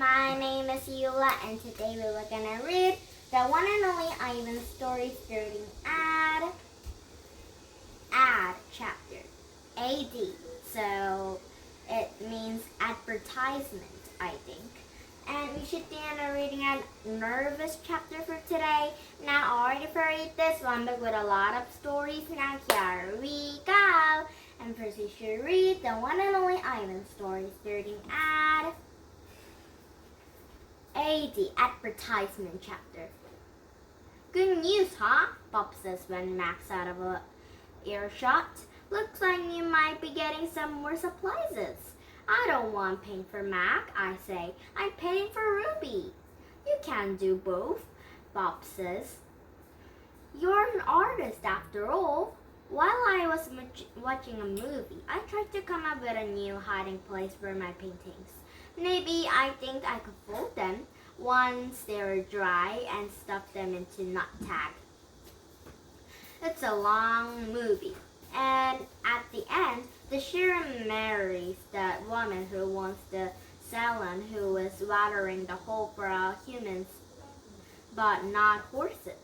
My name is Eula, and today we were gonna read the one and only Ivan story starting ad chapter AD. So it means advertisement, I think. And we should be reading a nervous chapter for today. Now already for read this one book with a lot of stories. Now here we go. And first we should read the one and only Ivan story starting at AD advertisement chapter. Good news, huh? Bob says when Max out of earshot. Looks like you might be getting some more supplies. I don't want paint for Mac, I say. I'm paying for Ruby. You can't do both, Bob says. You're an artist after all. While I was watching a movie, I tried to come up with a new hiding place for my paintings. Maybe I think I could fold them once they're dry and stuff them into nut tag. It's a long movie, and at the end, the sheriff marries the woman who owns the salon who is watering the hole for our humans, but not horses.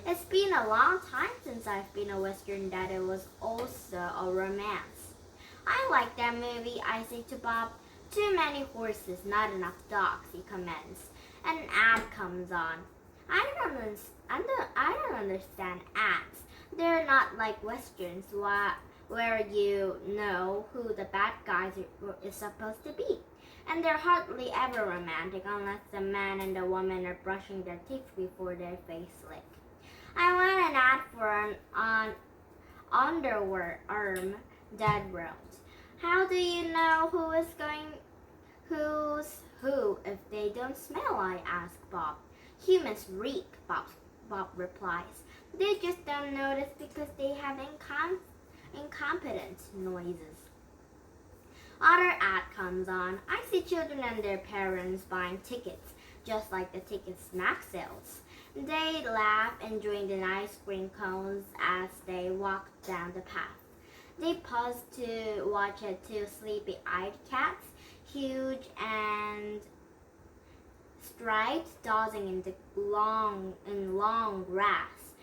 It's been a long time since I've been a Western that it was also a romance. I like that movie, I say to Bob. Too many horses, not enough dogs, he comments. An ad comes on. I don't understand ads. They're not like Westerns where you know who the bad guys is supposed to be. And they're hardly ever romantic unless the man and the woman are brushing their teeth before their face lick. I want an ad for an underwear arm dead round. How do you know who's who if they don't smell? I ask Bob. Humans reek, Bob replies. They just don't notice because they have incompetent noises. Other ad comes on. I see children and their parents buying tickets, just like the tickets Max sells. They laugh, enjoying the ice cream cones as they walk down the path. They pause to watch two sleepy-eyed cats, huge and striped, dozing in the long grass.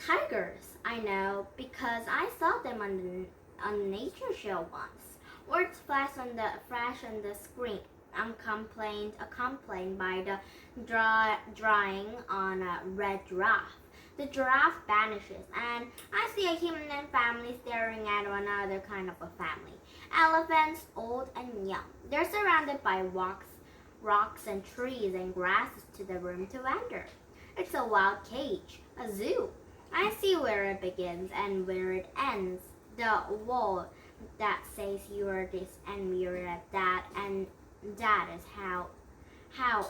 Tigers, I know, because I saw them on the nature show once. Words flash on the screen. Accompanied by the drawing on a red giraffe. The giraffe vanishes, and I see a human family staring at one other kind of a family. Elephants, old and young. They're surrounded by rocks and trees and grasses to the room to enter. It's a wild cage, a zoo. I see where it begins and where it ends. The wall that says you're this and you're that, and that is how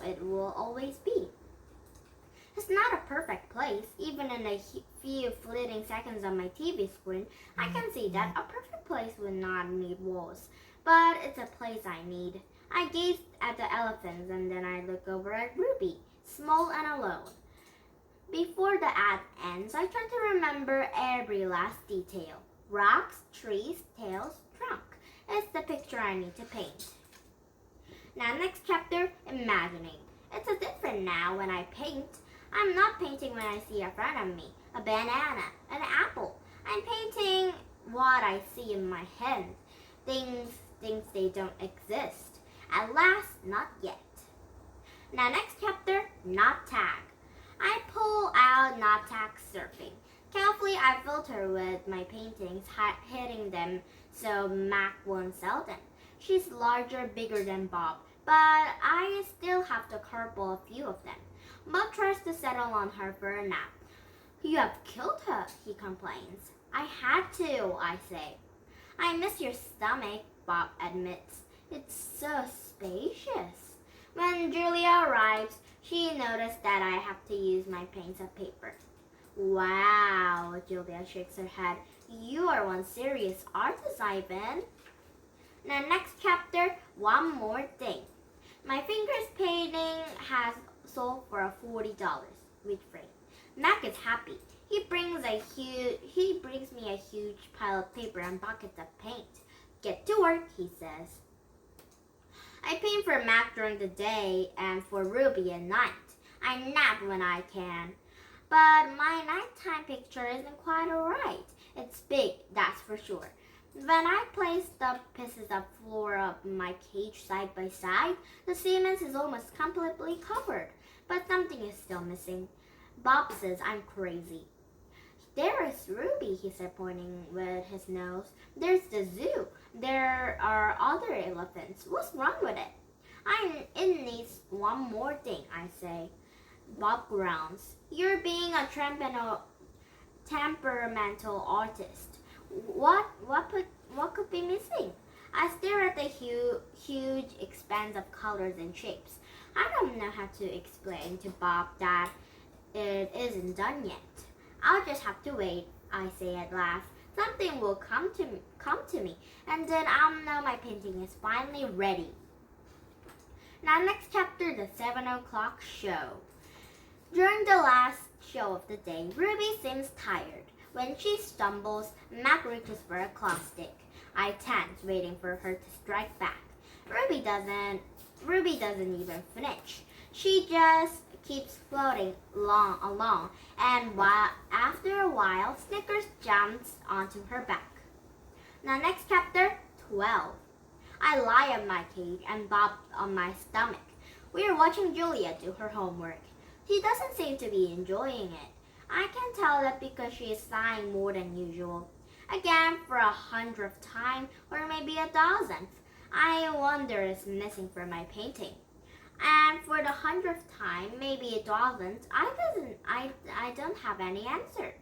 it will always be. It's not a perfect place. Even in a few fleeting seconds on my TV screen, I can see that a perfect place would not need walls. But it's a place I need. I gaze at the elephants and then I look over at Ruby, small and alone. Before the ad ends, I try to remember every last detail. Rocks, trees, tails, trunk. It's the picture I need to paint. Now next chapter, imagining. It's a different now when I paint. I'm not painting when I see in front of me, a banana, an apple. I'm painting what I see in my head. Things they don't exist. At last, not yet. Now next chapter, knot tag. I pull out knot tag surfing. Carefully, I filter with my paintings, hitting them so Mac won't sell them. She's larger, bigger than Bob, but I still have to carpool a few of them. Bob tries to settle on her for a nap. You have killed her, he complains. I had to, I say. I miss your stomach, Bob admits. It's so spacious. When Julia arrives, she noticed that I have to use my paints of paper. Wow, Julia shakes her head. You are one serious artist, Ivan. Now next chapter, one more thing. My fingers painting has sold for $40 with frame. Mac is happy. He brings me a huge pile of paper and buckets of paint. Get to work, he says. I paint for Mac during the day and for Ruby at night. I nap when I can. But my nighttime picture isn't quite alright. It's big, that's for sure. When I place the pieces of floor of my cage side by side, the cement is almost completely covered. But something is still missing. Bob says I'm crazy. There is Ruby, he said, pointing with his nose. There's the zoo. There are other elephants. What's wrong with it? It needs one more thing, I say. Bob groans. You're being a temperamental artist. What could be missing? I stare at the huge expanse of colors and shapes. I don't know how to explain to Bob that it isn't done yet. I'll just have to wait, I say at last. Something will come to me, and then I'll know my painting is finally ready. Now, next chapter, the 7 o'clock show. During the last show of the day, Ruby seems tired. When she stumbles, Mac reaches for a claw stick. I tense, waiting for her to strike back. Ruby doesn't even flinch. She just keeps floating along, and after a while, Snickers jumps onto her back. Now, next chapter, 12. I lie on my cage and Bob on my stomach. We are watching Julia do her homework. She doesn't seem to be enjoying it. I can tell that because she is sighing more than usual. Again, for 100th time, or maybe 1,000th, I wonder is missing from my painting. And for the 100th time, maybe 1,000th, I don't have any answer.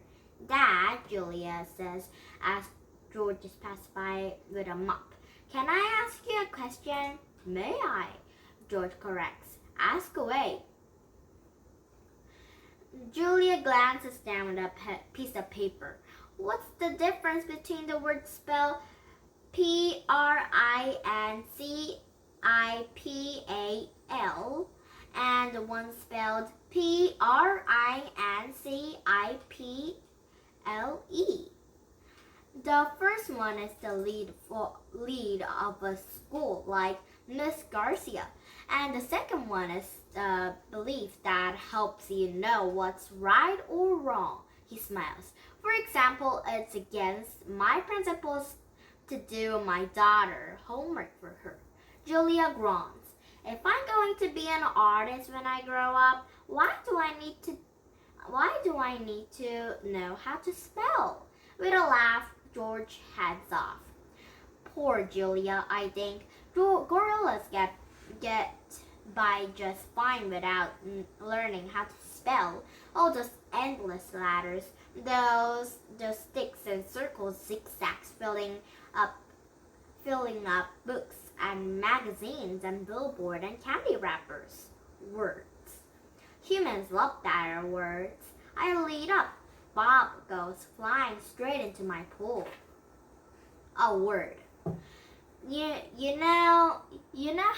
Dad, Julia says as George is passed by with a mop. Can I ask you a question? May I? George corrects. Ask away. Julia glances down at a piece of paper. What's the difference between the word spelled Principal and the one spelled Principle? The first one is the lead of a school like Miss Garcia, and the second one is the belief that helps you know what's right or wrong. He smiles. For example, it's against my principles to do my daughter homework for her. Julia groans. If I'm going to be an artist when I grow up, why do I need to know how to spell? With a laugh, George heads off. Poor Julia, I think. Gorillas get by just fine without learning how to spell. All those endless letters, those sticks and circles, zigzags, filling up books and magazines and billboard and candy wrappers. Words. Humans love that are words. I lead up. Bob goes flying straight into my pool. A word. You know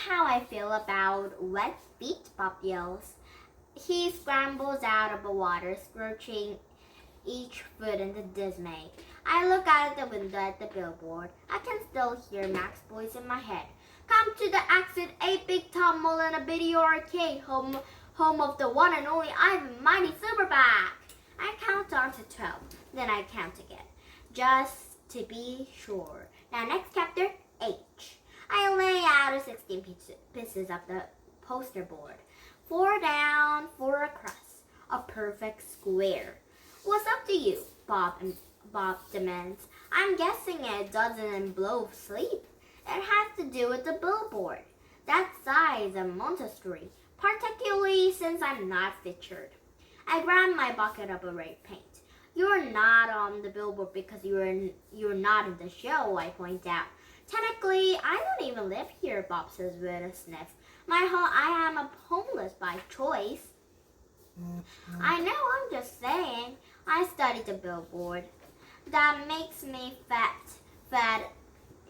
how I feel about wet feet, Bob yells. He scrambles out of the water, scorching each foot into dismay. I look out the window at the billboard. I can still hear Mac's voice in my head. Come to the Exit 8 Big Tom Mullen Video Arcade, home of the one and only Ivan Mighty Silverback. I count down to 12, then I count again, just to be sure. Now, next chapter, H. I lay out 16 pieces of the poster board. 4 down, 4 across. A perfect square. What's up to you? Bob demands. I'm guessing it doesn't involve sleep. It has to do with the billboard. That size of Montessori, particularly since I'm not featured. I grab my bucket of red paint. You're not on the billboard because you're not in the show, I point out. Technically, I don't even live here, Bob says with a sniff. I am a homeless by choice. I know, I'm just saying. I studied the billboard. That makes me fed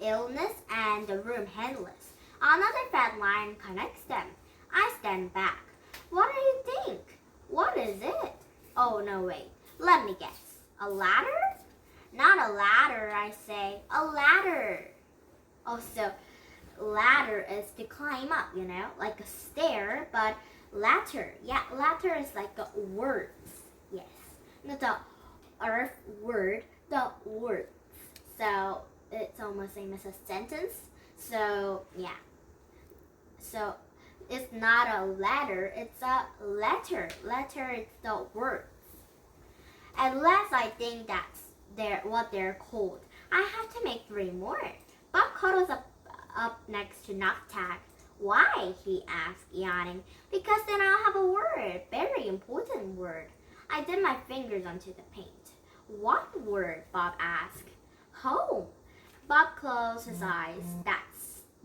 illness and the room handless. Another fat line connects them. I stand back. What do you think? What is it? Oh, no, wait. Let me guess. A ladder? Not a ladder, I say. A ladder. Oh, so ladder is to climb up, like a stair, but ladder. Yeah, ladder is like a words. Yes. Not the earth word, the words. So it's almost same as a sentence. So yeah. So it's not a ladder, it's a letter. Letter is the words. At last I think that's what they're called. I have to make 3 more. Bob cuddles up next to Noctag. Why? He asked, yawning. Because then I'll have a word, very important word. I did my fingers onto the paint. What word? Bob asked. Home. Bob closed his eyes.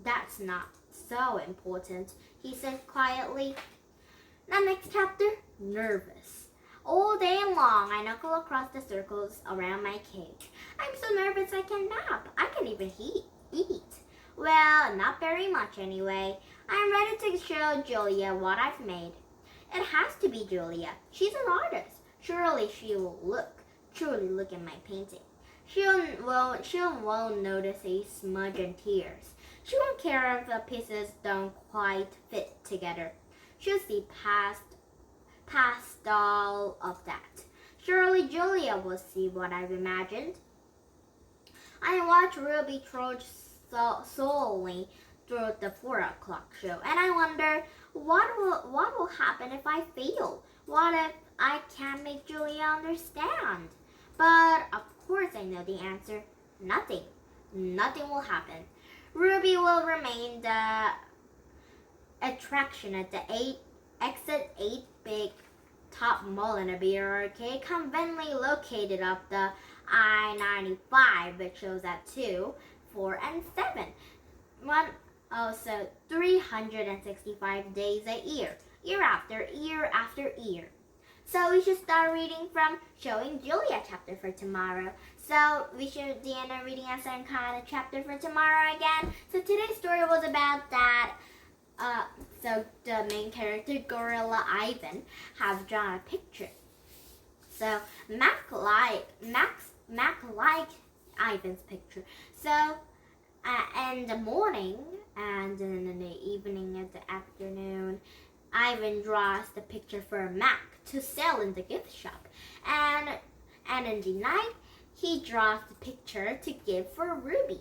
That's not so important, he said quietly. The next chapter, nervous. All day long, I knuckle across the circles around my cage. I'm so nervous I can nap. I can even eat. Well, not very much anyway. I'm ready to show Julia what I've made. It has to be Julia. She's an artist. Surely she will truly look at my painting. She won't notice a smudge and tears. She won't care if the pieces don't quite fit together. She'll see past all of that. Surely Julia will see what I've imagined. I watch Ruby trudge solely through the 4 o'clock show, and I wonder what will happen if I fail? What if I can't make Julia understand? But of course I know the answer. Nothing. Nothing will happen. Ruby will remain the attraction at the exit 8 big top mall in a beer arcade conveniently located up the I-95, which shows at 2, 4, and 7. So 365 days a year after year after year. So we should start reading from Showing Julia chapter for tomorrow. So we should Deanna reading a certain kind of chapter for tomorrow again. So today's story was about that. So the main character, Gorilla Ivan, has drawn a picture. So Mac liked Ivan's picture. So in the morning and then in the evening and the afternoon, Ivan draws the picture for Mac to sell in the gift shop. And in the night, he draws the picture to give for Ruby.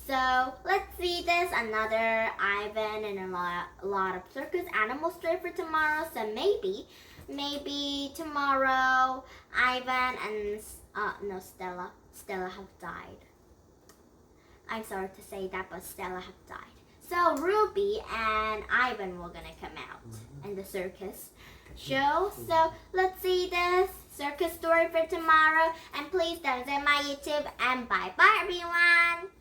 So let's see this, another Ivan and a lot of circus animal story for tomorrow. So maybe tomorrow Ivan and Stella have died. I'm sorry to say that, but Stella have died. So Ruby and Ivan were gonna come out in the circus show. So let's see this circus story for tomorrow. And please don't visit my YouTube. And bye bye everyone.